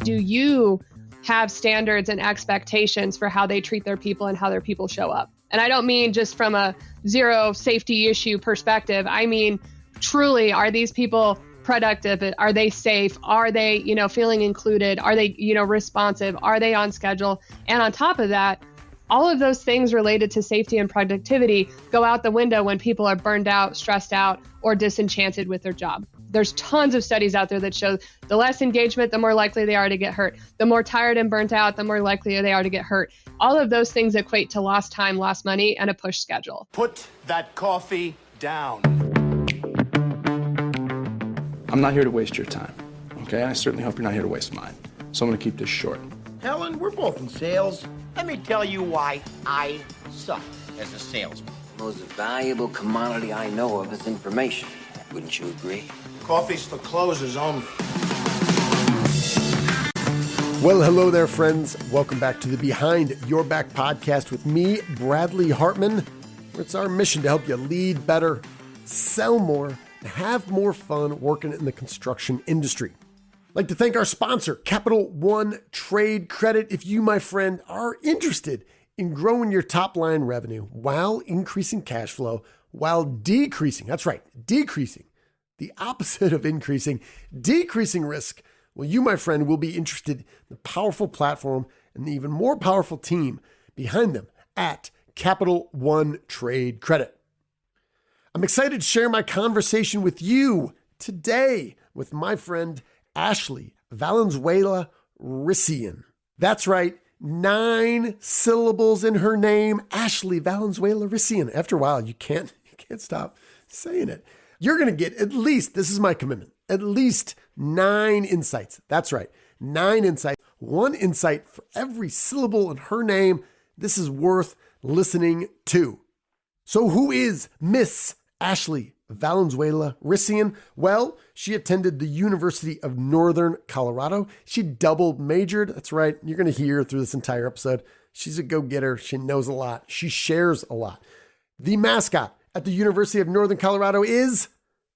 do you have standards and expectations for how they treat their people and how their people show up? And I don't mean just from a zero safety issue perspective. I mean, truly, are these people productive? Are they safe? Are they, feeling included? Are they, responsive? Are they on schedule? And on top of that, all of those things related to safety and productivity go out the window when people are burned out, stressed out, or disenchanted with their job. There's tons of studies out there that show the less engagement, the more likely they are to get hurt. The more tired and burnt out, the more likely they are to get hurt. All of those things equate to lost time, lost money, and a push schedule. Put that coffee down. I'm not here to waste your time, okay? I certainly hope you're not here to waste mine. So I'm gonna keep this short. Helen, we're both in sales. Let me tell you why I suck as a salesman. The most valuable commodity I know of is information. Wouldn't you agree? Coffee's for closers only. Well, hello there, friends. Welcome back to the Behind Your Back podcast with me, Bradley Hartman, where it's our mission to help you lead better, sell more, and have more fun working in the construction industry. I'd like to thank our sponsor, Capital One Trade Credit. If you, my friend, are interested in growing your top line revenue while increasing cash flow, while decreasing, that's right, decreasing, the opposite of increasing, decreasing risk, well, you, my friend, will be interested in the powerful platform and the even more powerful team behind them at Capital One Trade Credit. I'm excited to share my conversation with you today with my friend, Ashley Valenzuela-Ruesgen. That's right, 9 syllables in her name, Ashley Valenzuela-Ruesgen. After a while, you can't stop saying it. You're going to get at least, this is my commitment, at least 9 insights. That's right, 9 insights. 1 insight for every syllable in her name. This is worth listening to. So who is Miss Ashley Valenzuela-Ruesgen? Well, she attended the University of Northern Colorado. She double majored. That's right. You're going to hear through this entire episode. She's a go-getter. She knows a lot. She shares a lot. The mascot at the University of Northern Colorado is,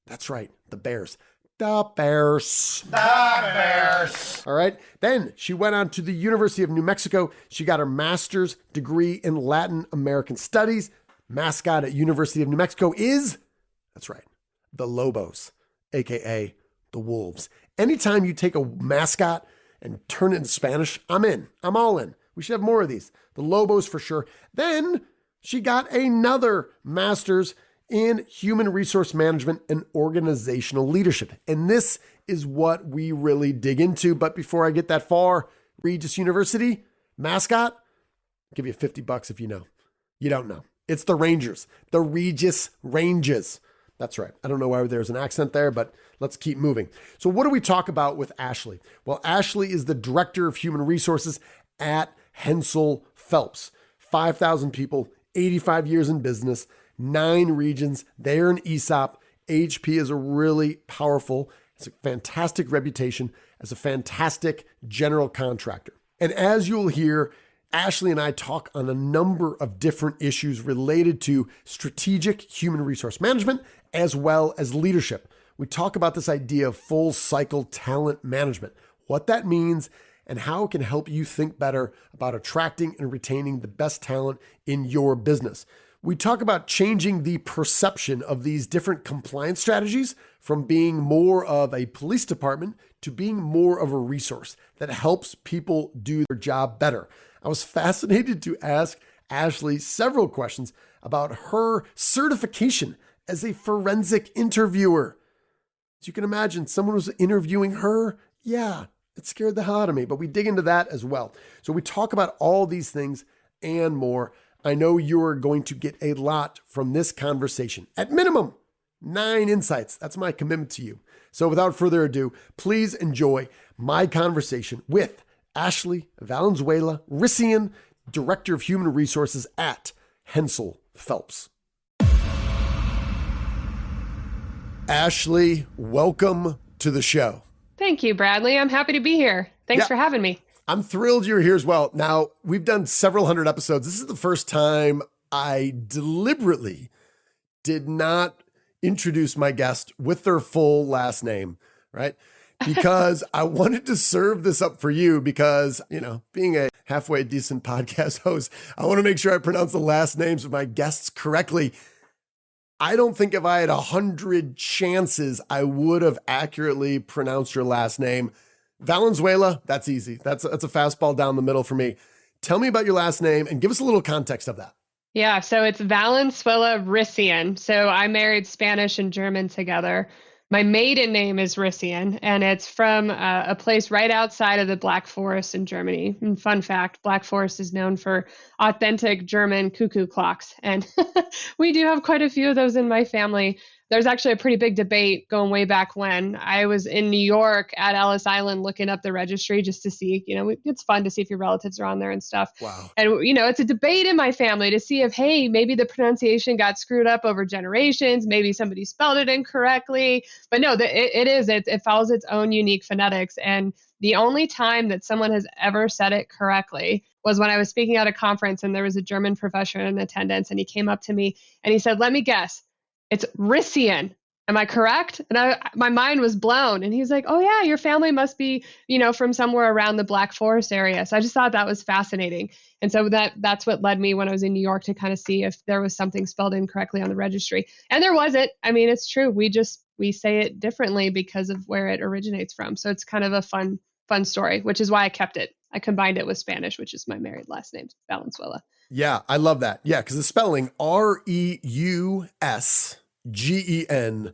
that's right, the Bears. The Bears. The Bears. All right. Then she went on to the University of New Mexico. She got her master's degree in Latin American Studies. Mascot at University of New Mexico is, that's right, the Lobos, aka the Wolves. Anytime you take a mascot and turn it into Spanish, I'm in. I'm all in. We should have more of these. The Lobos for sure. Then she got another master's in human resource management and organizational leadership. And this is what we really dig into. But before I get that far, Regis University, mascot, I'll give you $50 if you know. You don't know. It's the Rangers, the Regis Rangers. That's right. I don't know why there's an accent there, but let's keep moving. So what do we talk about with Ashley? Well, Ashley is the Director of Human Resources at Hensel Phelps. 5,000 people, 85 years in business, 9 regions. They're an ESOP. HP is a really powerful, it's a fantastic reputation as a fantastic general contractor. And as you'll hear, Ashley and I talk on a number of different issues related to strategic human resource management as well as leadership. We talk about this idea of full cycle talent management, what that means, and how it can help you think better about attracting and retaining the best talent in your business. We talk about changing the perception of these different compliance strategies from being more of a police department to being more of a resource that helps people do their job better. I was fascinated to ask Ashley several questions about her certification as a forensic interviewer. As you can imagine, someone was interviewing her. Yeah, it scared the hell out of me, but we dig into that as well. So we talk about all these things and more. I know you're going to get a lot from this conversation. At minimum, 9 insights. That's my commitment to you. So without further ado, please enjoy my conversation with Ashley Valenzuela-Ruesgen, Director of Human Resources at Hensel Phelps. Ashley, welcome to the show. Thank you, Bradley. I'm happy to be here. Thanks for having me. I'm thrilled you're here as well. Now, we've done several hundred episodes. This is the first time I deliberately did not introduce my guest with their full last name, right? because I wanted to serve this up for you because, being a halfway decent podcast host, I want to make sure I pronounce the last names of my guests correctly. I don't think if I had 100 chances, I would have accurately pronounced your last name. Valenzuela, that's easy. That's a fastball down the middle for me. Tell me about your last name and give us a little context of that. Yeah, so it's Valenzuela-Ruesgen. So I married Spanish and German together. My maiden name is Risian, and it's from a place right outside of the Black Forest in Germany. And fun fact, Black Forest is known for authentic German cuckoo clocks. And we do have quite a few of those in my family. There's actually a pretty big debate going way back when. I was in New York at Ellis Island looking up the registry just to see, it's fun to see if your relatives are on there and stuff. Wow. And, it's a debate in my family to see if, hey, maybe the pronunciation got screwed up over generations. Maybe somebody spelled it incorrectly. But no, it follows its own unique phonetics. And the only time that someone has ever said it correctly was when I was speaking at a conference and there was a German professor in attendance, and he came up to me and he said, "Let me guess. It's Risian. Am I correct?" And my mind was blown. And he's like, "Oh yeah, your family must be, from somewhere around the Black Forest area." So I just thought that was fascinating. And so that's what led me when I was in New York to kind of see if there was something spelled incorrectly on the registry. And there wasn't. I mean, it's true. We say it differently because of where it originates from. So it's kind of a fun story, which is why I kept it. I combined it with Spanish, which is my married last name, Valenzuela. Yeah, I love that. Yeah, because the spelling Reusgen,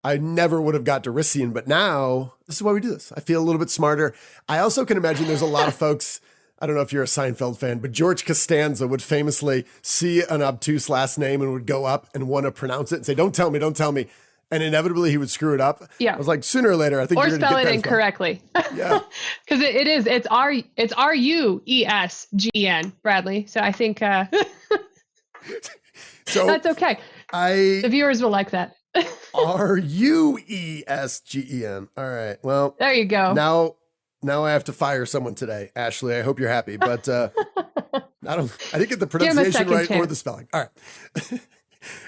I never would have got to Risian, but now this is why we do this. I feel a little bit smarter. I also can imagine there's a lot of folks, I don't know if you're a Seinfeld fan, but George Costanza would famously see an obtuse last name and would go up and want to pronounce it and say, don't tell me. And inevitably he would screw it up. Yeah. I was like, sooner or later, I think or you're going to spell get it that incorrectly. Yeah. Because it's Ruesgen, Bradley. So I think so that's okay. The viewers will like that. Ruesgen. All right. Well, there you go. Now I have to fire someone today. Ashley, I hope you're happy, but I didn't get the pronunciation right or the spelling. All right.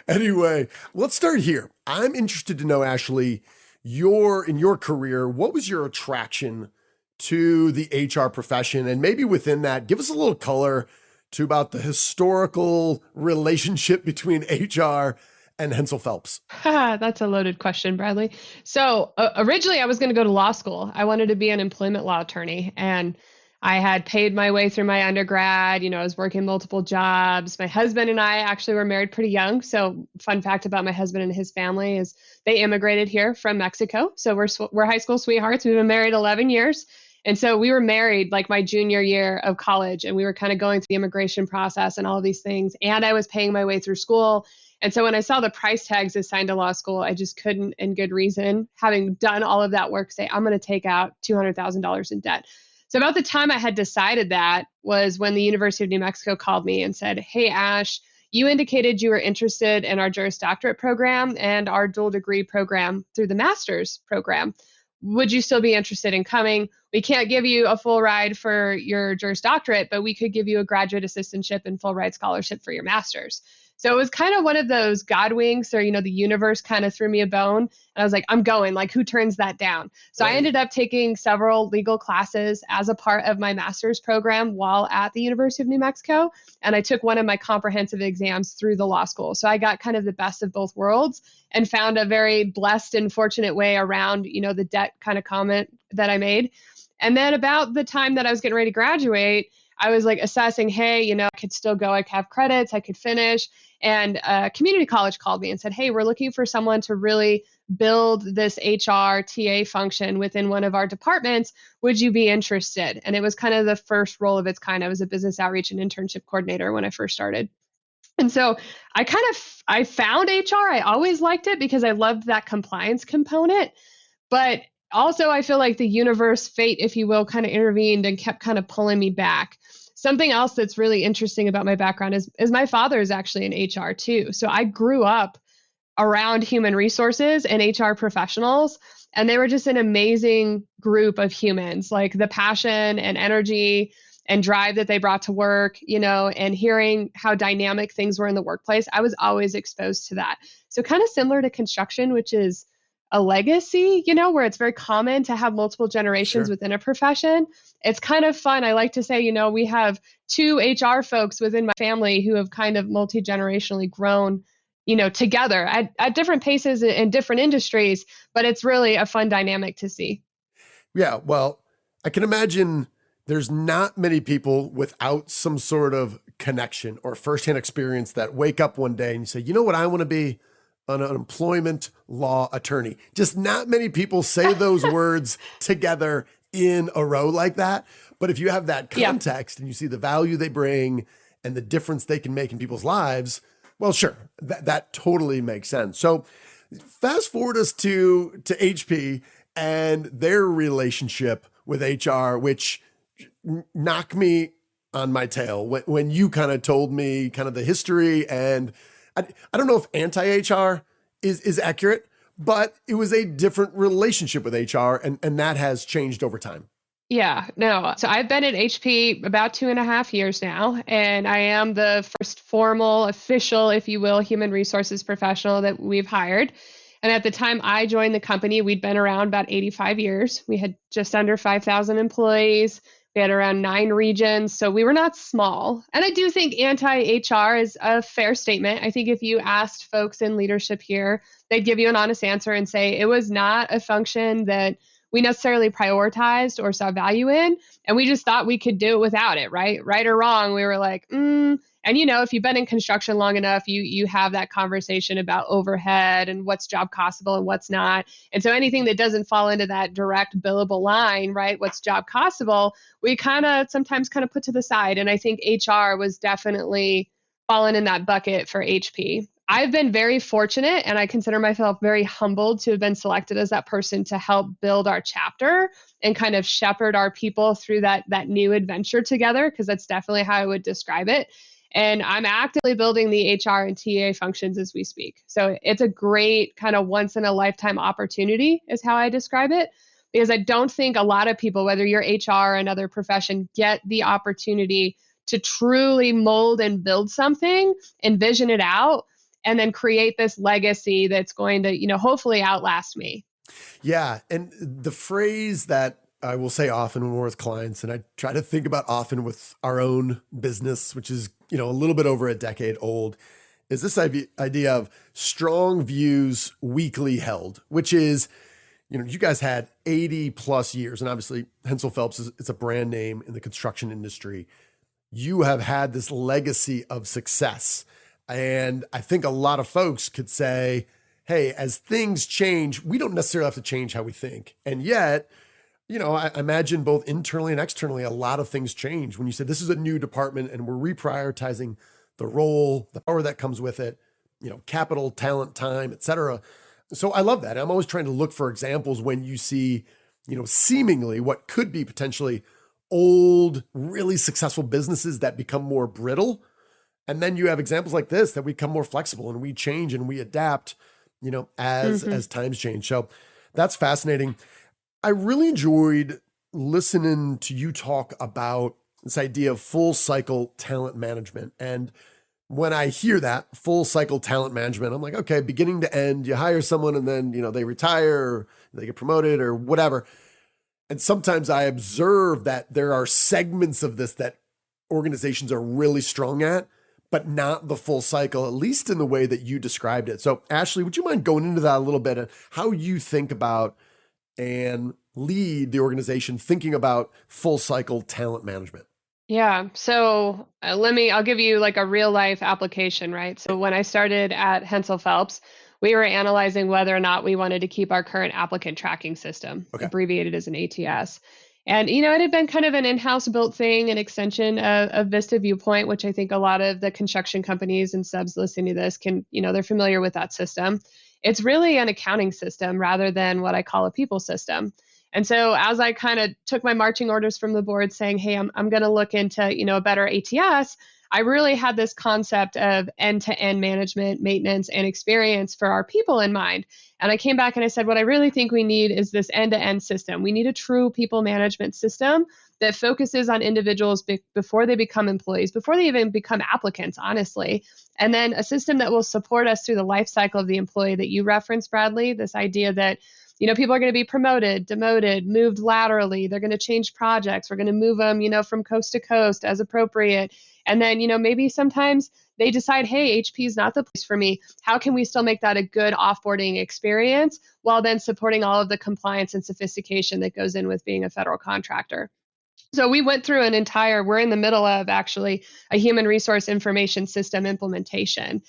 Anyway, let's start here. I'm interested to know, Ashley, in your career, what was your attraction to the HR profession? And maybe within that, give us a little color to about the historical relationship between HR and Hensel Phelps. That's a loaded question, Bradley. So originally I was going to go to law school. I wanted to be an employment law attorney, and I had paid my way through my undergrad. I was working multiple jobs. My husband and I actually were married pretty young. So fun fact about my husband and his family is they immigrated here from Mexico. So we're high school sweethearts. We've been married 11 years. And so we were married like my junior year of college, and we were kind of going through the immigration process and all of these things. And I was paying my way through school. And so when I saw the price tags assigned to law school, I just couldn't, in good reason, having done all of that work, say, I'm going to take out $200,000 in debt. So about the time I had decided that was when the University of New Mexico called me and said, "Hey, Ash, you indicated you were interested in our Juris Doctorate program and our dual degree program through the master's program. Would you still be interested in coming? We can't give you a full ride for your Juris Doctorate, but we could give you a graduate assistantship and full ride scholarship for your master's." So it was kind of one of those God winks, or, the universe kind of threw me a bone. And I was like, I'm going. Like, who turns that down? So I ended up taking several legal classes as a part of my master's program while at the University of New Mexico. And I took one of my comprehensive exams through the law school. So I got kind of the best of both worlds and found a very blessed and fortunate way around, the debt kind of comment that I made. And then about the time that I was getting ready to graduate, I was like assessing, hey, I could still go, I could have credits, I could finish. And community college called me and said, "Hey, we're looking for someone to really build this HR TA function within one of our departments. Would you be interested?" And it was kind of the first role of its kind. I was a business outreach and internship coordinator when I first started. And so I found HR. I always liked it because I loved that compliance component. But also I feel like the universe, fate, if you will, kind of intervened and kept kind of pulling me back. Something else that's really interesting about my background is my father is actually in HR too. So I grew up around human resources and HR professionals, and they were just an amazing group of humans. Like the passion and energy and drive that they brought to work, and hearing how dynamic things were in the workplace, I was always exposed to that. So kind of similar to construction, which is a legacy, where it's very common to have multiple generations Sure. within a profession. It's kind of fun. I like to say, we have 2 HR folks within my family who have kind of multi-generationally grown, together at different paces in different industries, but it's really a fun dynamic to see. Yeah, well, I can imagine there's not many people without some sort of connection or firsthand experience that wake up one day and you say, you know what, I want to be an employment law attorney. Just not many people say those words together in a row like that. But if you have that context and you see the value they bring and the difference they can make in people's lives, well, sure, that totally makes sense. So fast forward us to HP and their relationship with HR, which knocked me on my tail when you kind of told me kind of the history. And I don't know if anti-HR is accurate, but it was a different relationship with HR, and that has changed over time. Yeah, no. So I've been at HP about 2.5 years now, and I am the first formal, official, if you will, human resources professional that we've hired. And at the time I joined the company, we'd been around about 85 years. We had just under 5,000 employees. We had around 9 regions, so we were not small. And I do think anti-HR is a fair statement. I think if you asked folks in leadership here, they'd give you an honest answer and say it was not a function that we necessarily prioritized or saw value in, and we just thought we could do it without it, right? Right or wrong, we were like, And if you've been in construction long enough, you have that conversation about overhead and what's job costable and what's not. And so anything that doesn't fall into that direct billable line, right? What's job costable, we sometimes put to the side. And I think HR was definitely fallen in that bucket for HP. I've been very fortunate, and I consider myself very humbled to have been selected as that person to help build our chapter and kind of shepherd our people through that new adventure together, because that's definitely how I would describe it. And I'm actively building the HR and TA functions as we speak. So it's a great kind of once in a lifetime opportunity is how I describe it, because I don't think a lot of people, whether you're HR or another profession, get the opportunity to truly mold and build something, envision it out, and then create this legacy that's going to, hopefully outlast me. Yeah. And the phrase that I will say often when we're with clients, and I try to think about often with our own business, which is, a little bit over a decade old, is this idea of strong views weakly held, which is, you guys had 80 plus years, and obviously Hensel Phelps is a brand name in the construction industry. You have had this legacy of success. And I think a lot of folks could say, hey, as things change, we don't necessarily have to change how we think. And yet, I imagine both internally and externally, a lot of things change when you say this is a new department and we're reprioritizing the role, the power that comes with it, capital, talent, time, et cetera. So I love that. I'm always trying to look for examples when you see, seemingly what could be potentially old, really successful businesses that become more brittle. And then you have examples like this that we become more flexible and we change and we adapt, as times change. So that's fascinating. I really enjoyed listening to you talk about this idea of full cycle talent management. And when I hear that full cycle talent management, I'm like, okay, beginning to end, you hire someone and then, they retire or they get promoted or whatever. And sometimes I observe that there are segments of this that organizations are really strong at, but not the full cycle, at least in the way that you described it. So Ashley, would you mind going into that a little bit and how you think about and lead the organization thinking about full cycle talent management? Yeah. So I'll give you like a real life application, right? So when I started at Hensel Phelps, we were analyzing whether or not we wanted to keep our current applicant tracking system, abbreviated as an ATS. And, it had been kind of an in-house built thing, an extension of Vista Viewpoint, which I think a lot of the construction companies and subs listening to this can, they're familiar with that system. It's really an accounting system rather than what I call a people system. And so as I kind of took my marching orders from the board saying, hey, I'm going to look into, a better ATS, I really had this concept of end-to-end management, maintenance, and experience for our people in mind. And I came back and I said, what I really think we need is this end-to-end system. We need a true people management system that focuses on individuals before they become employees, before they even become applicants, honestly. And then a system that will support us through the life cycle of the employee that you referenced, Bradley, this idea that people are going to be promoted, demoted, moved laterally. They're going to change projects. We're going to move them, from coast to coast as appropriate. And then, maybe sometimes they decide, hey, HP is not the place for me. How can we still make that a good offboarding experience while then supporting all of the compliance and sophistication that goes in with being a federal contractor? So we went through we're in the middle of actually a human resource information system implementation.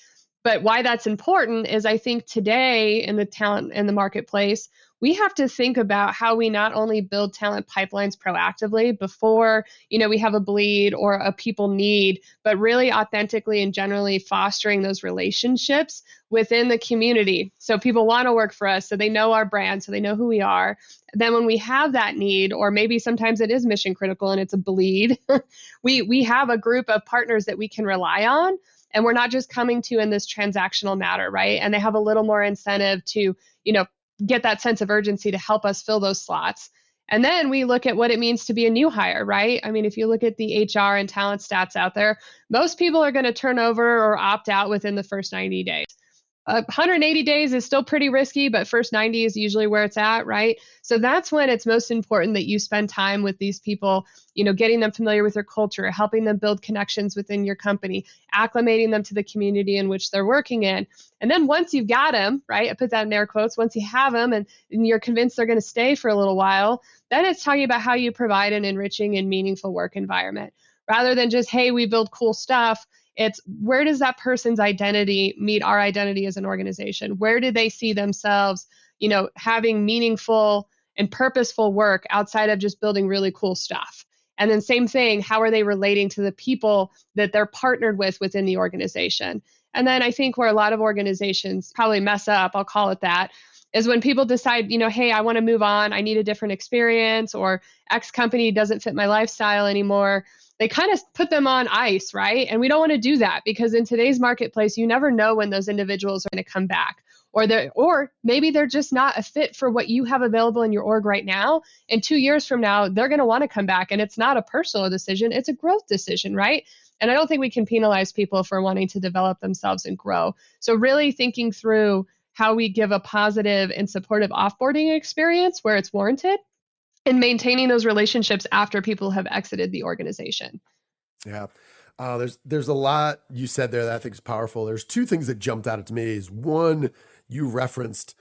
But why that's important is I think today in the talent in the marketplace, we have to think about how we not only build talent pipelines proactively before, we have a bleed or a people need, but really authentically and generally fostering those relationships within the community. So people want to work for us, so they know our brand, so they know who we are. Then when we have that need, or maybe sometimes it is mission critical and it's a bleed, we have a group of partners that we can rely on. And we're not just coming to in this transactional matter, right? And they have a little more incentive to, get that sense of urgency to help us fill those slots. And then we look at what it means to be a new hire, right? I mean, if you look at the HR and talent stats out there, most people are going to turn over or opt out within the first 90 days. 180 days is still pretty risky, but first 90 is usually where it's at, right? So that's when it's most important that you spend time with these people, getting them familiar with your culture, helping them build connections within your company, acclimating them to the community in which they're working in. And then once you've got them, right, I put that in air quotes, once you have them and you're convinced they're going to stay for a little while, then it's talking about how you provide an enriching and meaningful work environment. Rather than just, hey, we build cool stuff, it's where does that person's identity meet our identity as an organization? Where do they see themselves, having meaningful and purposeful work outside of just building really cool stuff? And then same thing, how are they relating to the people that they're partnered with within the organization? And then I think where a lot of organizations probably mess up, I'll call it that, is when people decide, hey, I want to move on, I need a different experience, or X company doesn't fit my lifestyle anymore. They kind of put them on ice, right? And we don't want to do that because in today's marketplace, you never know when those individuals are going to come back, or maybe they're just not a fit for what you have available in your org right now. And 2 years from now, they're going to want to come back. And it's not a personal decision, it's a growth decision, right? And I don't think we can penalize people for wanting to develop themselves and grow. So really thinking through how we give a positive and supportive offboarding experience where it's warranted, and maintaining those relationships after people have exited the organization. Yeah. There's a lot you said there that I think is powerful. There's two things that jumped out at me. Is one, you referenced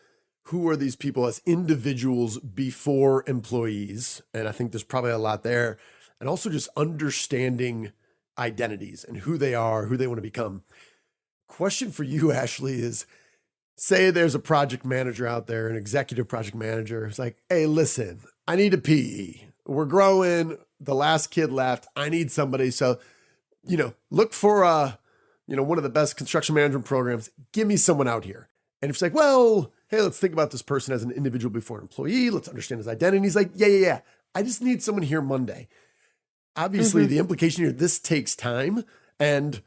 who are these people as individuals before employees. And I think there's probably a lot there. And also just understanding identities and who they are, who they want to become. Question for you, Ashley, is say there's a project manager out there, an executive project manager. It's like, hey, listen, I need a PE. We're growing. The last kid left. I need somebody. So, look for one of the best construction management programs. Give me someone out here. And it's like, well, hey, let's think about this person as an individual before an employee. Let's understand his identity. And he's like, yeah. I just need someone here Monday. Obviously, the implication here, this takes time. And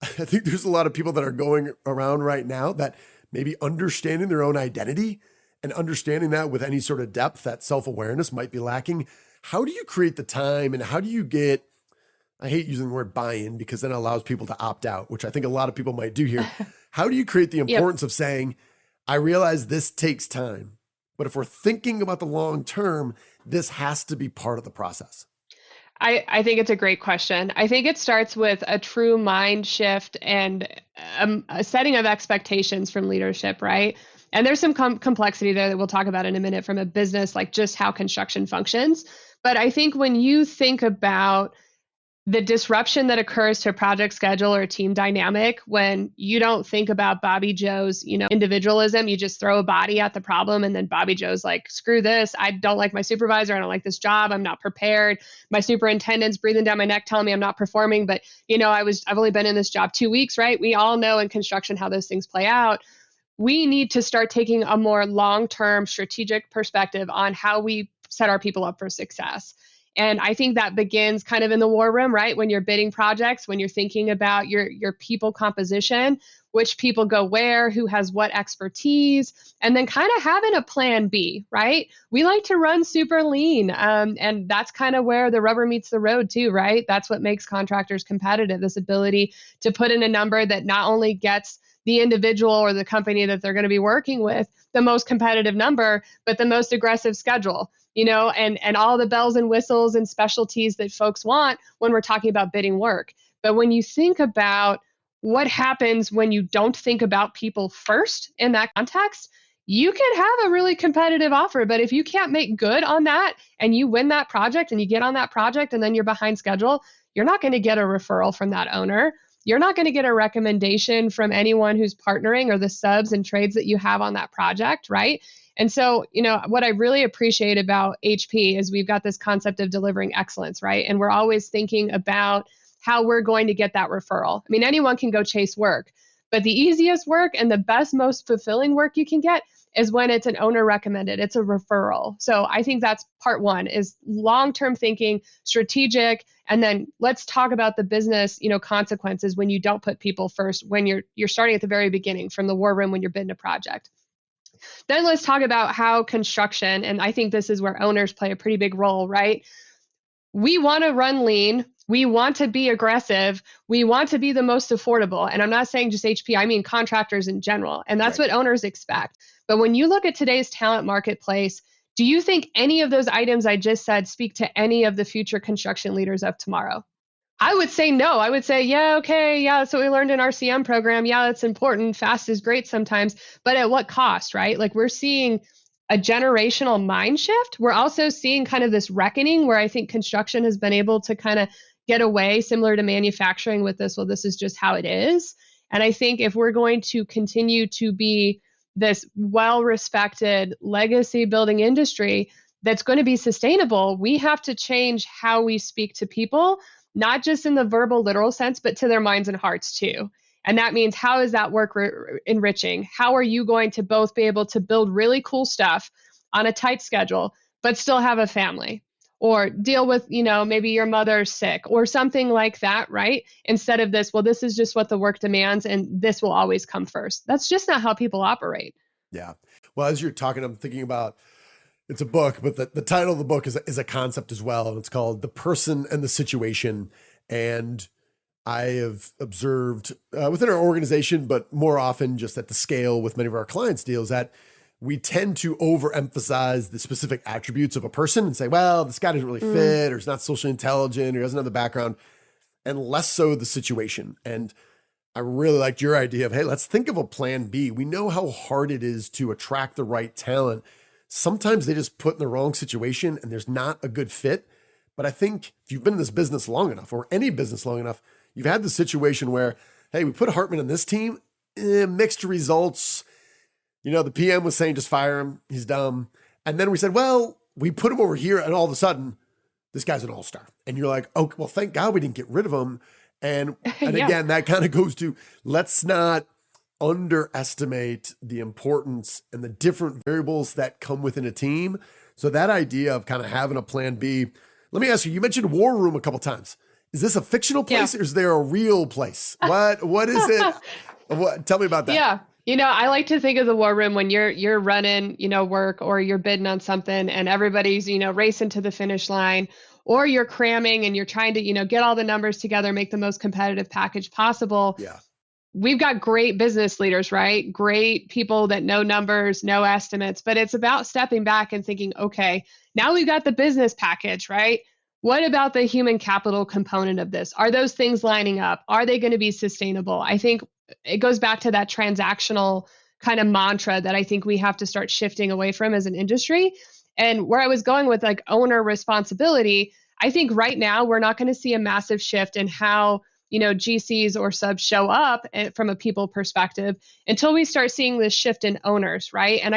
I think there's a lot of people that are going around right now that maybe understanding their own identity and understanding that with any sort of depth, that self-awareness might be lacking. How do you create the time and how do you get, I hate using the word buy-in because then it allows people to opt out, which I think a lot of people might do here. How do you create the importance of saying, I realize this takes time, but if we're thinking about the long term, this has to be part of the process? I think it's a great question. I think it starts with a true mind shift and a setting of expectations from leadership, right? And there's some complexity there that we'll talk about in a minute from a business, like just how construction functions. But I think when you think about the disruption that occurs to a project schedule or a team dynamic, when you don't think about Bobby Joe's, individualism, you just throw a body at the problem. And then Bobby Joe's like, screw this. I don't like my supervisor. I don't like this job. I'm not prepared. My superintendent's breathing down my neck, telling me I'm not performing. But, I've only been in this job 2 weeks, right? We all know in construction how those things play out. We need to start taking a more long-term strategic perspective on how we set our people up for success. And I think that begins kind of in the war room, right? When you're bidding projects, when you're thinking about your people composition, which people go where, who has what expertise, and then kind of having a plan B, right? We like to run super lean. And that's kind of where the rubber meets the road too, right? That's what makes contractors competitive, this ability to put in a number that not only gets the individual or the company that they're going to be working with the most competitive number, but the most aggressive schedule, and all the bells and whistles and specialties that folks want when we're talking about bidding work. But when you think about what happens when you don't think about people first in that context, you can have a really competitive offer. But if you can't make good on that and you win that project and you get on that project and then you're behind schedule, you're not going to get a referral from that owner. You're not going to get a recommendation from anyone who's partnering or the subs and trades that you have on that project, right? And so, what I really appreciate about HP is we've got this concept of delivering excellence, right? And we're always thinking about how we're going to get that referral. I mean, anyone can go chase work, but the easiest work and the best, most fulfilling work you can get is when it's an owner recommended, it's a referral. So I think that's part one, is long-term thinking, strategic, and then let's talk about the business, consequences when you don't put people first, when you're starting at the very beginning from the war room when you're bidding a project. Then let's talk about how construction, and I think this is where owners play a pretty big role, right? We want to run lean. We want to be aggressive. We want to be the most affordable. And I'm not saying just HP, I mean contractors in general. And that's right. What owners expect. But when you look at today's talent marketplace, do you think any of those items I just said speak to any of the future construction leaders of tomorrow? I would say no. I would say, yeah, okay, yeah, that's what we learned in our CM program. Yeah, that's important. Fast is great sometimes, but at what cost, right? Like we're seeing a generational mind shift. We're also seeing kind of this reckoning where I think construction has been able to kind of get away, similar to manufacturing, with this, well, this is just how it is. And I think if we're going to continue to be this well-respected legacy building industry that's going to be sustainable, we have to change how we speak to people, not just in the verbal, literal sense, but to their minds and hearts too. And that means, how is that work enriching? How are you going to both be able to build really cool stuff on a tight schedule, but still have a family? Or deal with, maybe your mother's sick or something like that, right? Instead of this, well, this is just what the work demands and this will always come first. That's just not how people operate. Yeah. Well, as you're talking, I'm thinking about, it's a book, but the title of the book is a concept as well. And it's called The Person and the Situation. And I have observed within our organization, but more often just at the scale with many of our clients' deals, that we tend to overemphasize the specific attributes of a person and say, well, this guy doesn't really fit, or he's not socially intelligent, or he doesn't have the background, and less so the situation. And I really liked your idea of, hey, let's think of a plan B. We know how hard it is to attract the right talent. Sometimes they just put in the wrong situation and there's not a good fit. But I think if you've been in this business long enough, or any business long enough, you've had the situation where, hey, we put Hartman on this team, mixed results. The PM was saying, just fire him, he's dumb. And then we said, well, we put him over here, and all of a sudden, this guy's an all-star. And you're like, oh, well, thank God we didn't get rid of him. And Yeah. Again, that kind of goes to, let's not underestimate the importance and the different variables that come within a team. So that idea of kind of having a plan B. Let me ask you, you mentioned War Room a couple times. Is this a fictional place, or is there a real place? What is it? Tell me about that. Yeah. I like to think of the war room when you're running, work, or you're bidding on something and everybody's, racing to the finish line, or you're cramming and you're trying to, get all the numbers together, make the most competitive package possible. Yeah. We've got great business leaders, right? Great people that know numbers, know estimates, but it's about stepping back and thinking, okay, now we've got the business package, right? What about the human capital component of this? Are those things lining up? Are they going to be sustainable? I think it goes back to that transactional kind of mantra that I think we have to start shifting away from as an industry. And where I was going with like owner responsibility, I think right now we're not going to see a massive shift in how, GCs or subs show up from a people perspective until we start seeing this shift in owners, right? And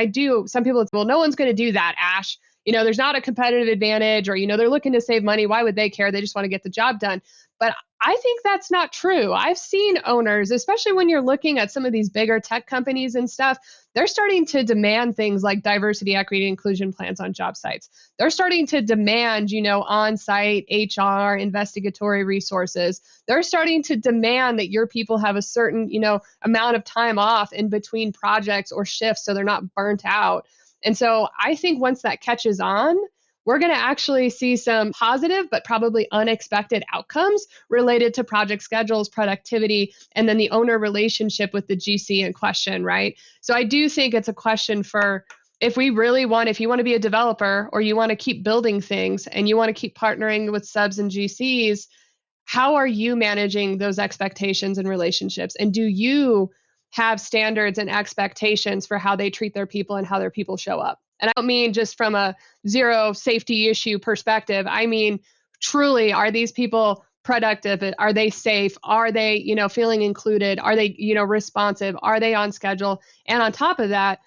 some people, well, no one's going to do that, Ash. There's not a competitive advantage, or, they're looking to save money. Why would they care? They just want to get the job done. But I think that's not true. I've seen owners, especially when you're looking at some of these bigger tech companies and stuff, they're starting to demand things like diversity, equity, inclusion plans on job sites. They're starting to demand, on-site HR, investigatory resources. They're starting to demand that your people have a certain, amount of time off in between projects or shifts so they're not burnt out. And so I think once that catches on, we're going to actually see some positive but probably unexpected outcomes related to project schedules, productivity, and then the owner relationship with the GC in question, right? So I do think it's a question for if you want to be a developer or you want to keep building things and you want to keep partnering with subs and GCs, how are you managing those expectations and relationships? And do you have standards and expectations for how they treat their people and how their people show up? And I don't mean just from a zero safety issue perspective. I mean, truly, are these people productive? Are they safe? Are they, feeling included? Are they, responsive? Are they on schedule? And on top of that,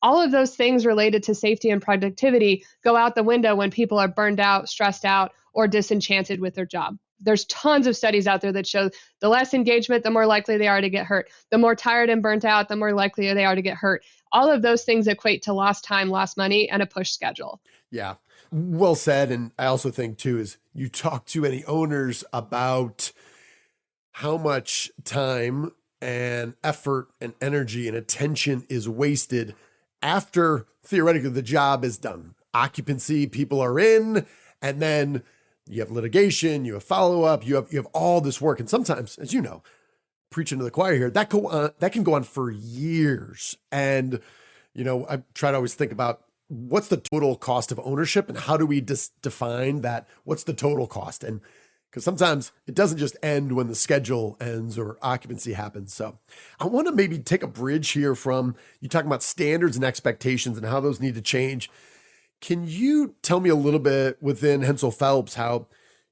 all of those things related to safety and productivity go out the window when people are burned out, stressed out, or disenchanted with their job. There's tons of studies out there that show the less engagement, the more likely they are to get hurt. The more tired and burnt out, the more likely they are to get hurt. All of those things equate to lost time, lost money, and a push schedule. Yeah, well said. And I also think too, is you talk to any owners about how much time and effort and energy and attention is wasted after theoretically the job is done. Occupancy, people are in, and then you have litigation, you have follow-up, you have all this work. And sometimes, as you know, preaching to the choir here, that can go on for years. And, I try to always think about what's the total cost of ownership and how do we define that? What's the total cost? And because sometimes it doesn't just end when the schedule ends or occupancy happens. So I want to maybe take a bridge here from you talking about standards and expectations and how those need to change. Can you tell me a little bit within Hensel Phelps how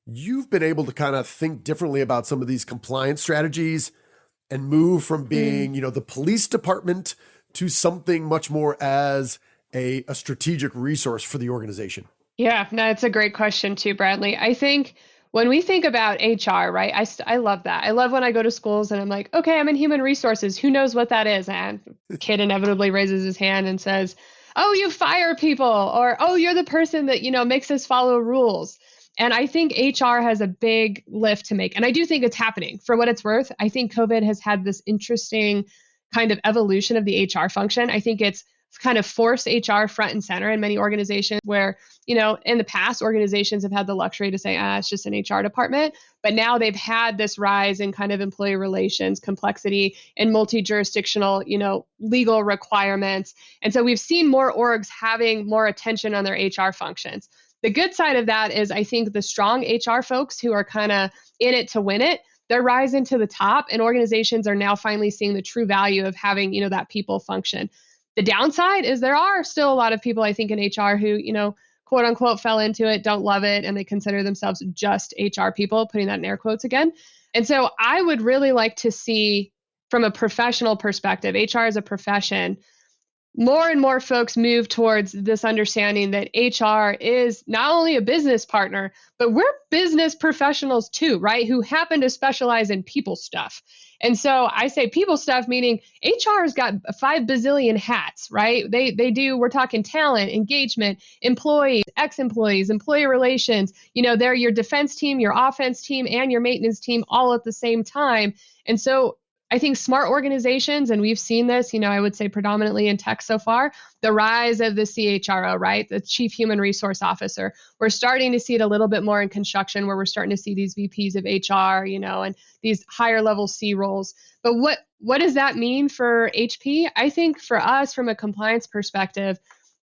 you've been able to kind of think differently about some of these compliance strategies and move from being, the police department to something much more as a strategic resource for the organization? Yeah, no, it's a great question too, Bradley. I think when we think about HR, right, I love that. I love when I go to schools and I'm like, okay, I'm in human resources. Who knows what that is? And a kid inevitably raises his hand and says, oh, you fire people, or, oh, you're the person that, makes us follow rules. And I think HR has a big lift to make. And I do think it's happening. For what it's worth, I think COVID has had this interesting kind of evolution of the HR function. I think it's kind of forced HR front and center in many organizations where, in the past, organizations have had the luxury to say, it's just an HR department. But now they've had this rise in kind of employee relations, complexity, and multi-jurisdictional, legal requirements. And so we've seen more orgs having more attention on their HR functions. The good side of that is I think the strong HR folks who are kind of in it to win it, they're rising to the top, and organizations are now finally seeing the true value of having, that people function. The downside is there are still a lot of people, I think, in HR who, quote unquote, fell into it, don't love it, and they consider themselves just HR people, putting that in air quotes again. And so I would really like to see, from a professional perspective, HR as a profession, more and more folks move towards this understanding that HR is not only a business partner, but we're business professionals too, right? Who happen to specialize in people stuff. And so I say people stuff, meaning HR's got 5 bazillion hats, right? They do, we're talking talent, engagement, employees, ex-employees, employee relations, they're your defense team, your offense team, and your maintenance team all at the same time. And so I think smart organizations, and we've seen this, I would say predominantly in tech so far, the rise of the CHRO, right? The Chief Human Resource Officer. We're starting to see it a little bit more in construction where we're starting to see these VPs of HR, and these higher level C roles. But what does that mean for HP? I think for us, from a compliance perspective,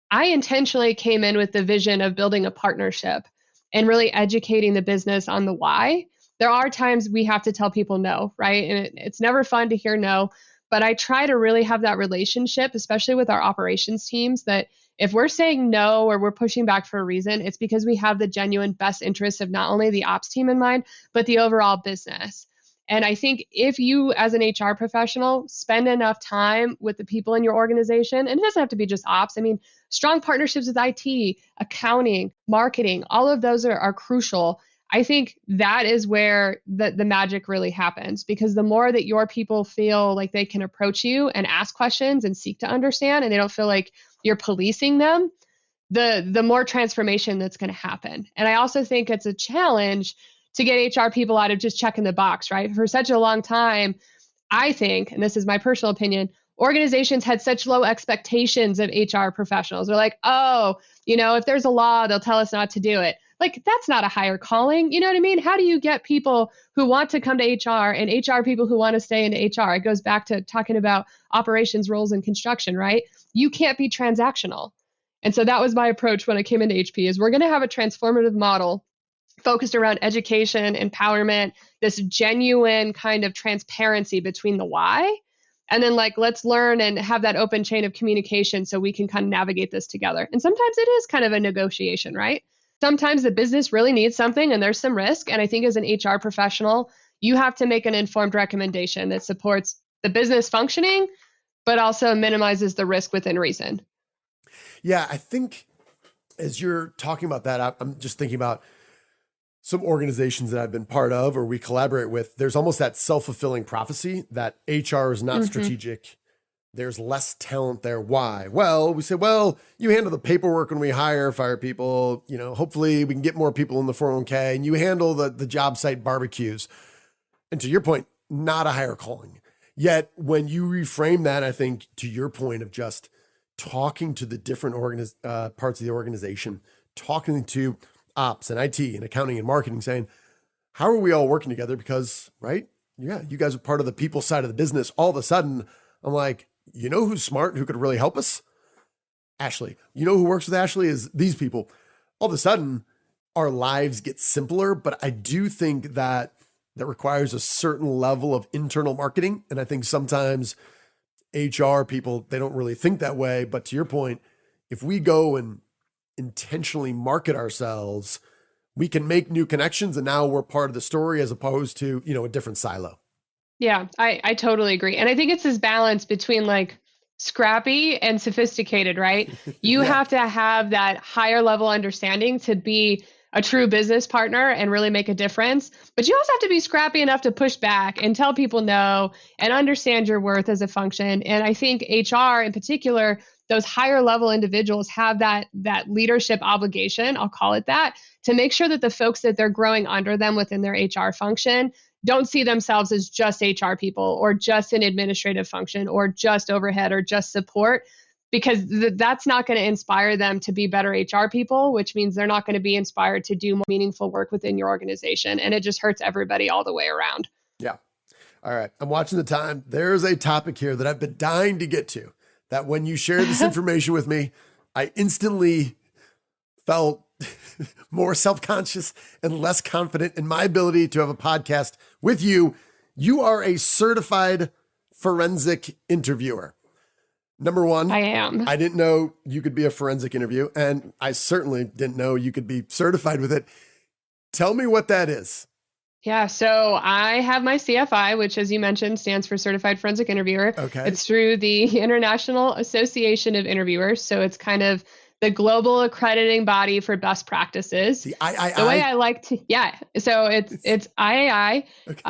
I intentionally came in with the vision of building a partnership and really educating the business on the why. There are times we have to tell people no, right? And it's never fun to hear no, but I try to really have that relationship, especially with our operations teams, that if we're saying no or we're pushing back for a reason, it's because we have the genuine best interests of not only the ops team in mind, but the overall business. And I think if you, as an HR professional, spend enough time with the people in your organization, and it doesn't have to be just ops. I mean, strong partnerships with IT, accounting, marketing, all of those are crucial. I think that is where the magic really happens, because the more that your people feel like they can approach you and ask questions and seek to understand, and they don't feel like you're policing them, the more transformation that's going to happen. And I also think it's a challenge to get HR people out of just checking the box, right? For such a long time, I think, and this is my personal opinion, organizations had such low expectations of HR professionals. They're like, oh, if there's a law, they'll tell us not to do it. Like, that's not a higher calling. You know what I mean? How do you get people who want to come to HR and HR people who want to stay into HR? It goes back to talking about operations roles in construction, right? You can't be transactional. And so that was my approach when I came into HP, is we're going to have a transformative model focused around education, empowerment, this genuine kind of transparency between the why. And then let's learn and have that open chain of communication so we can kind of navigate this together. And sometimes it is kind of a negotiation, right? Sometimes the business really needs something and there's some risk. And I think as an HR professional, you have to make an informed recommendation that supports the business functioning, but also minimizes the risk within reason. Yeah, I think as you're talking about that, I'm just thinking about some organizations that I've been part of or we collaborate with. There's almost that self-fulfilling prophecy that HR is not strategic. There's less talent there. Why? Well, we say, you handle the paperwork when we fire people, hopefully we can get more people in the 401k, and you handle the job site barbecues. And to your point, not a higher calling. Yet when you reframe that, I think to your point of just talking to the different parts of the organization, talking to ops and IT and accounting and marketing, saying, how are we all working together? Because, right? Yeah, you guys are part of the people side of the business. All of a sudden, I'm like, who's smart, who could really help us? Ashley. Who works with Ashley is these people. All of a sudden, our lives get simpler, but I do think that requires a certain level of internal marketing. And I think sometimes HR people, they don't really think that way. But to your point, if we go and intentionally market ourselves, we can make new connections, and now we're part of the story as opposed to, a different silo. Yeah, I totally agree. And I think it's this balance between scrappy and sophisticated, right? You have to have that higher level understanding to be a true business partner and really make a difference. But you also have to be scrappy enough to push back and tell people no and understand your worth as a function. And I think HR in particular, those higher level individuals have that leadership obligation, I'll call it that, to make sure that the folks that they're growing under them within their HR function don't see themselves as just HR people or just an administrative function or just overhead or just support, because that's not going to inspire them to be better HR people, which means they're not going to be inspired to do more meaningful work within your organization. And it just hurts everybody all the way around. Yeah. All right. I'm watching the time. There's a topic here that I've been dying to get to, that when you shared this information with me, I instantly felt more self-conscious and less confident in my ability to have a podcast with you. You are a certified forensic interviewer. Number one, I am. I didn't know you could be a forensic interview, and I certainly didn't know you could be certified with it. Tell me what that is. Yeah, so I have my CFI, which, as you mentioned, stands for Certified Forensic Interviewer. Okay. It's through the International Association of Interviewers. So it's kind of the global accrediting body for best practices. The III? The way I like to, yeah. So it's IAI. Okay.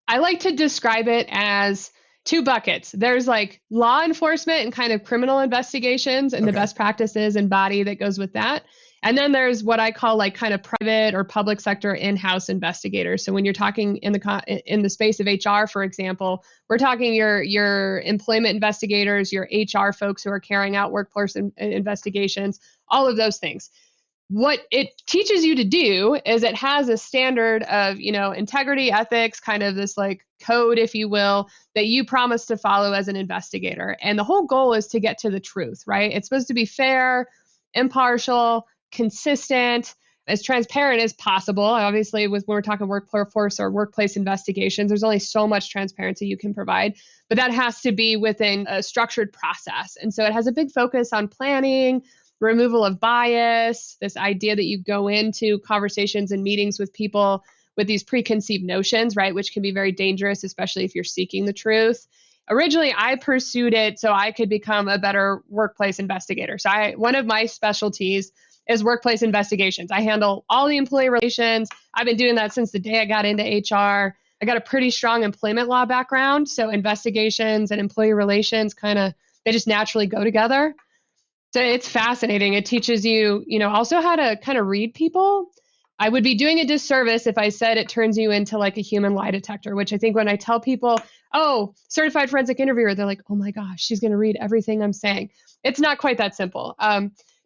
I like to describe it as two buckets. There's law enforcement and kind of criminal investigations and the best practices and body that goes with that. And then there's what I call kind of private or public sector in-house investigators. So when you're talking in the space of HR, for example, we're talking your employment investigators, your HR folks who are carrying out workforce investigations, all of those things. What it teaches you to do is it has a standard of, integrity, ethics, kind of this code, if you will, that you promise to follow as an investigator. And the whole goal is to get to the truth, right? It's supposed to be fair, impartial, consistent, as transparent as possible. Obviously, when we're talking workforce or workplace investigations, there's only so much transparency you can provide, but that has to be within a structured process. And so it has a big focus on planning, removal of bias, this idea that you go into conversations and meetings with people with these preconceived notions, right, which can be very dangerous, especially if you're seeking the truth. Originally, I pursued it so I could become a better workplace investigator. So one of my specialties is workplace investigations. I handle all the employee relations. I've been doing that since the day I got into HR. I got a pretty strong employment law background. So investigations and employee relations they just naturally go together. So it's fascinating. It teaches you, also how to kind of read people. I would be doing a disservice if I said it turns you into like a human lie detector, which I think when I tell people, oh, certified forensic interviewer, they're like, oh my gosh, she's going to read everything I'm saying. It's not quite that simple.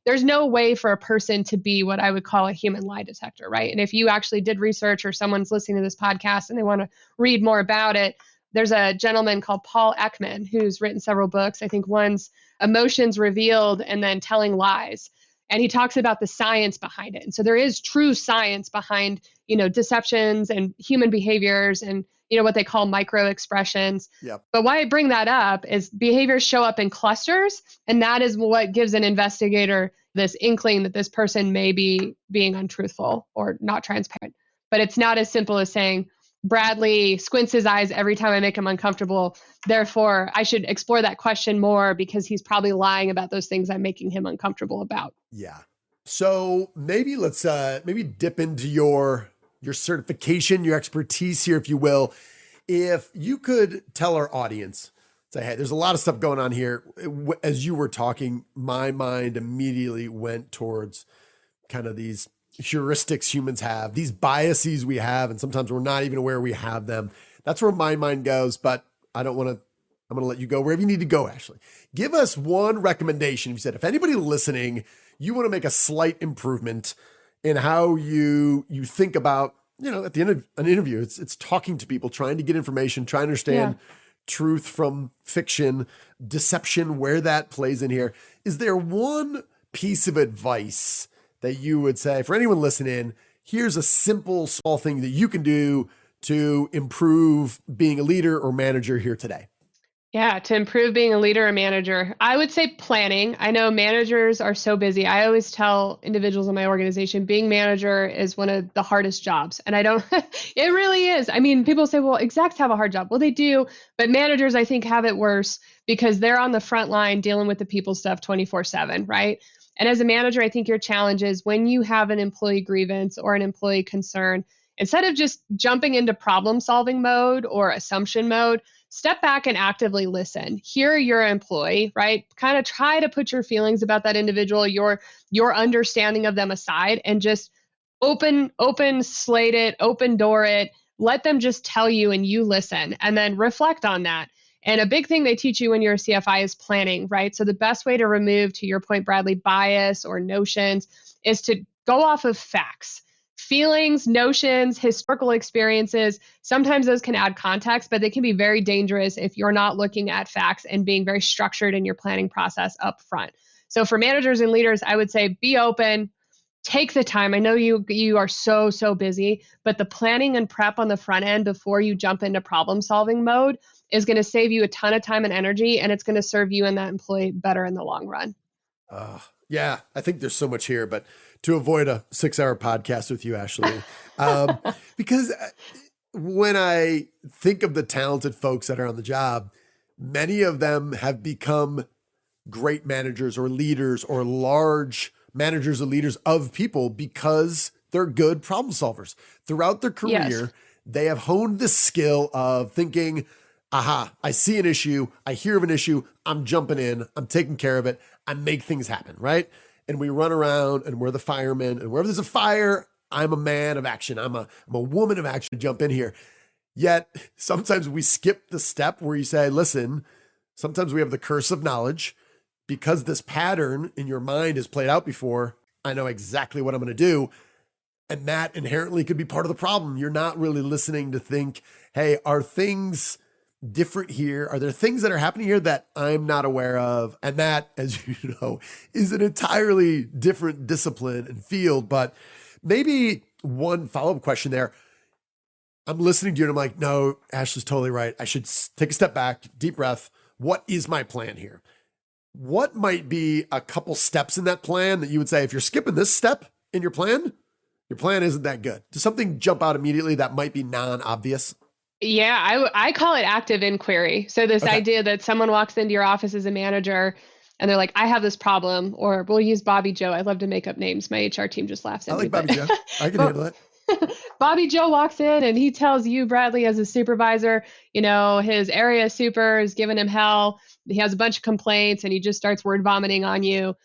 There's no way for a person to be what I would call a human lie detector, right? And if you actually did research or someone's listening to this podcast and they want to read more about it, there's a gentleman called Paul Ekman who's written several books. I think one's Emotions Revealed and then Telling Lies. And he talks about the science behind it. And so there is true science behind, deceptions and human behaviors and, what they call micro expressions. Yep. But why I bring that up is behaviors show up in clusters. And that is what gives an investigator this inkling that this person may be being untruthful or not transparent. But it's not as simple as saying, Bradley squints his eyes every time I make him uncomfortable. Therefore, I should explore that question more because he's probably lying about those things I'm making him uncomfortable about. Yeah. So maybe let's maybe dip into your certification, your expertise here, if you will. If you could tell our audience, say, hey, there's a lot of stuff going on here. As you were talking, my mind immediately went towards kind of these heuristics humans have, these biases we have, and sometimes we're not even aware we have them. That's where my mind goes, but I'm going to let you go wherever you need to go, Ashley. Give us one recommendation. You said, if anybody listening, you want to make a slight improvement in how you think about, at the end of an interview, it's talking to people, trying to get information, trying to understand truth from fiction, deception, where that plays in here. Is there one piece of advice that you would say for anyone listening, here's a simple, small thing that you can do to improve being a leader or manager here today? Yeah, to improve being a leader or manager, I would say planning. I know managers are so busy. I always tell individuals in my organization, being manager is one of the hardest jobs. And it really is. I mean, people say, well, execs have a hard job. Well, they do. But managers, I think, have it worse because they're on the front line dealing with the people stuff 24/7, right? And as a manager, I think your challenge is when you have an employee grievance or an employee concern, instead of just jumping into problem solving mode or assumption mode, step back and actively listen. Hear your employee, right? Kind of try to put your feelings about that individual, your understanding of them aside, and just open slate it, open door it, let them just tell you and you listen, and then reflect on that. And a big thing they teach you when you're a CFI is planning, right? So the best way to remove, to your point, Bradley, bias or notions is to go off of facts. Feelings, notions, historical experiences, sometimes those can add context, but they can be very dangerous if you're not looking at facts and being very structured in your planning process up front. So for managers and leaders, I would say be open, take the time. I know you are so busy, but the planning and prep on the front end before you jump into problem solving mode is going to save you a ton of time and energy, and it's going to serve you and that employee better in the long run. Yeah, I think there's so much here, but to avoid a 6-hour podcast with you, Ashley, because when I think of the talented folks that are on the job, many of them have become great managers or leaders or large managers or leaders of people because they're good problem solvers. Throughout their career, they have honed this skill of thinking, aha, I see an issue, I hear of an issue, I'm jumping in, I'm taking care of it, I make things happen, right? And we run around and we're the firemen, and wherever there's a fire, I'm a man of action. I'm a woman of action to jump in here. Yet sometimes we skip the step where you say, listen, sometimes we have the curse of knowledge because this pattern in your mind is played out before. I know exactly what I'm going to do. And that inherently could be part of the problem. You're not really listening to think, hey, are things different here? Are there things that are happening here that I'm not aware of? And that, as you know, is an entirely different discipline and field. But maybe one follow-up question there. I'm listening to you and I'm like, no, Ashley's totally right. I should take a step back, deep breath. What is my plan here? What might be a couple steps in that plan that you would say, if you're skipping this step in your plan isn't that good? Does something jump out immediately that might be non-obvious? Yeah, I call it active inquiry. So this idea that someone walks into your office as a manager and they're like, I have this problem, or we'll use Bobby Joe. I love to make up names. My HR team just laughs at I me. like Bobby Joe. I can handle it. Bobby Joe walks in and he tells you, Bradley, as a supervisor, his area super is giving him hell. He has a bunch of complaints and he just starts word vomiting on you.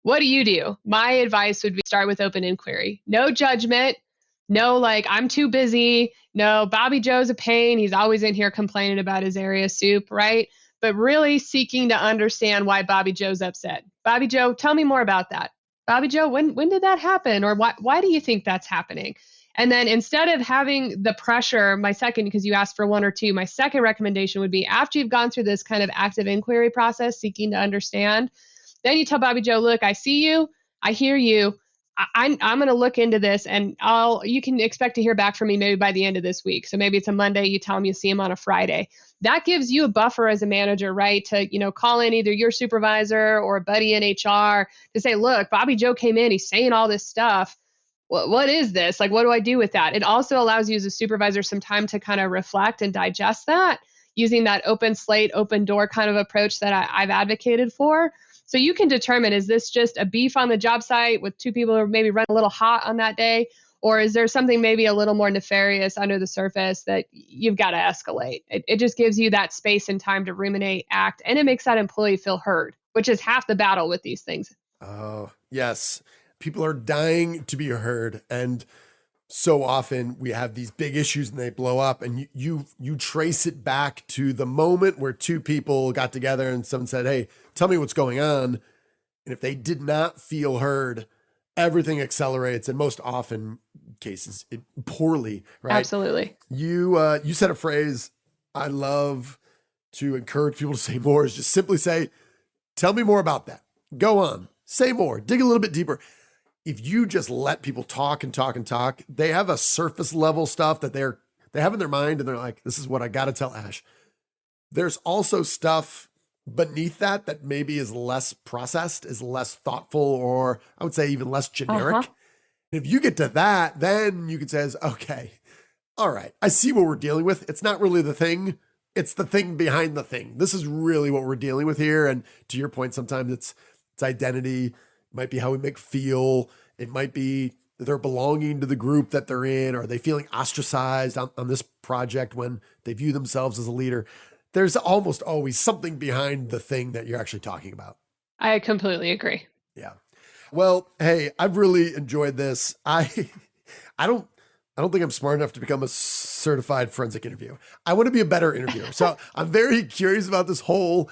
What do? My advice would be start with open inquiry. No judgment. No, like, I'm too busy. No, Bobby Joe's a pain. He's always in here complaining about his area soup, right? But really seeking to understand why Bobby Joe's upset. Bobby Joe, tell me more about that. Bobby Joe, when did that happen? Or why do you think that's happening? And then instead of having the pressure, because you asked for one or two, my second recommendation would be after you've gone through this kind of active inquiry process, seeking to understand, then you tell Bobby Joe, look, I see you, I hear you. I'm going to look into this, and you can expect to hear back from me maybe by the end of this week. So maybe it's a Monday, you tell him you see him on a Friday. That gives you a buffer as a manager, right? To, call in either your supervisor or a buddy in HR to say, look, Bobby Joe came in, he's saying all this stuff. What is this? Like, what do I do with that? It also allows you as a supervisor some time to kind of reflect and digest that using that open slate, open door kind of approach that I've advocated for. So you can determine, is this just a beef on the job site with two people who are maybe running a little hot on that day? Or is there something maybe a little more nefarious under the surface that you've got to escalate? It just gives you that space and time to ruminate, act, and it makes that employee feel heard, which is half the battle with these things. Oh, yes. People are dying to be heard. And so often we have these big issues and they blow up, and you trace it back to the moment where two people got together and someone said, hey, tell me what's going on. And if they did not feel heard, everything accelerates, and most often cases poorly, right? Absolutely. You said a phrase I love to encourage people to say more, is just simply say, tell me more about that. Go on, say more, dig a little bit deeper. If you just let people talk and talk and talk, they have a surface level stuff that they have in their mind, and they're like, this is what I got to tell Ash. There's also stuff beneath that maybe is less processed, is less thoughtful, or I would say even less generic. Uh-huh. If you get to that, then you can say, okay, all right, I see what we're dealing with. It's not really the thing. It's the thing behind the thing. This is really what we're dealing with here. And to your point, sometimes it's identity. It might be how we make feel. It might be they're belonging to the group that they're in. Or are they feeling ostracized on this project when they view themselves as a leader? There's almost always something behind the thing that you're actually talking about. I completely agree. Yeah. Well, hey, I've really enjoyed this. I don't think I'm smart enough to become a certified forensic interviewer. I want to be a better interviewer. So I'm very curious about this whole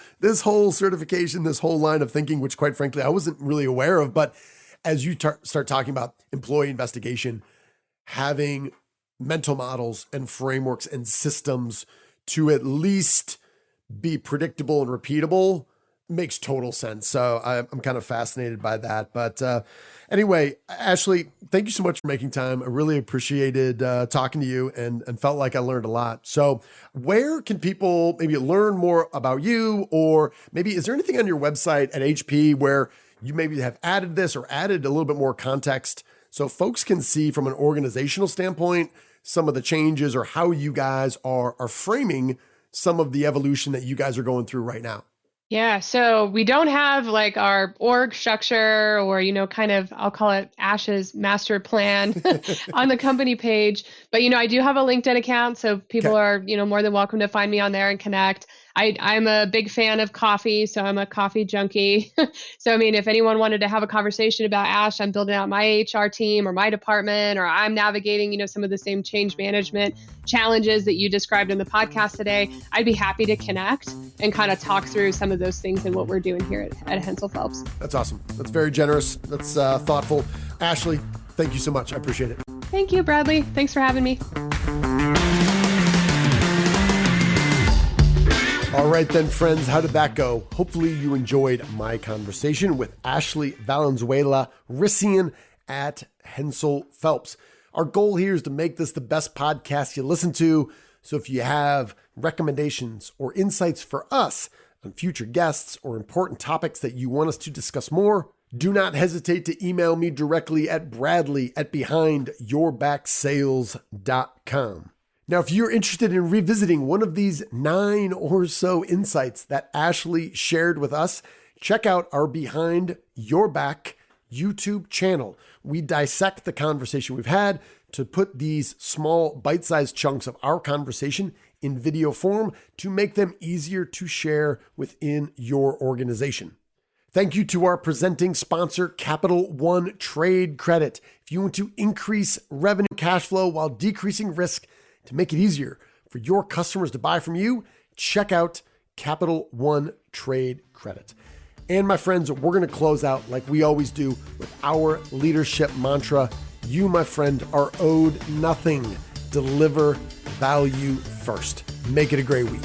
certification, this whole line of thinking, which quite frankly, I wasn't really aware of. But as you start talking about employee investigation, having mental models and frameworks and systems to at least be predictable and repeatable makes total sense. So I'm kind of fascinated by that. But anyway, Ashley, thank you so much for making time. I really appreciated talking to you and felt like I learned a lot. So where can people maybe learn more about you? Or maybe is there anything on your website at HP where you maybe have added this or added a little bit more context so folks can see from an organizational standpoint some of the changes or how you guys are framing some of the evolution that you guys are going through right now? Yeah, so we don't have like our org structure or, kind of, I'll call it Ash's master plan on the company page. But, I do have a LinkedIn account, so people are, more than welcome to find me on there and connect. I'm a big fan of coffee, so I'm a coffee junkie. So, if anyone wanted to have a conversation about Ash, I'm building out my HR team or my department, or I'm navigating, some of the same change management challenges that you described in the podcast today, I'd be happy to connect and kind of talk through some of those things and what we're doing here at Hensel Phelps. That's awesome. That's very generous. That's thoughtful. Ashley, thank you so much. I appreciate it. Thank you, Bradley. Thanks for having me. All right then, friends, how did that go? Hopefully you enjoyed my conversation with Ashley Valenzuela-Ruesgen at Hensel Phelps. Our goal here is to make this the best podcast you listen to. So if you have recommendations or insights for us on future guests or important topics that you want us to discuss more, do not hesitate to email me directly at bradley@behindyourbacksales.com. Now, if you're interested in revisiting one of these 9 or so insights that Ashley shared with us, check out our Behind Your Back YouTube channel. We dissect the conversation we've had to put these small bite-sized chunks of our conversation in video form to make them easier to share within your organization. Thank you to our presenting sponsor, Capital One Trade Credit. If you want to increase revenue cash flow while decreasing risk to make it easier for your customers to buy from you, check out Capital One Trade Credit. And my friends, we're going to close out like we always do with our leadership mantra. You, my friend, are owed nothing. Deliver value first. Make it a great week.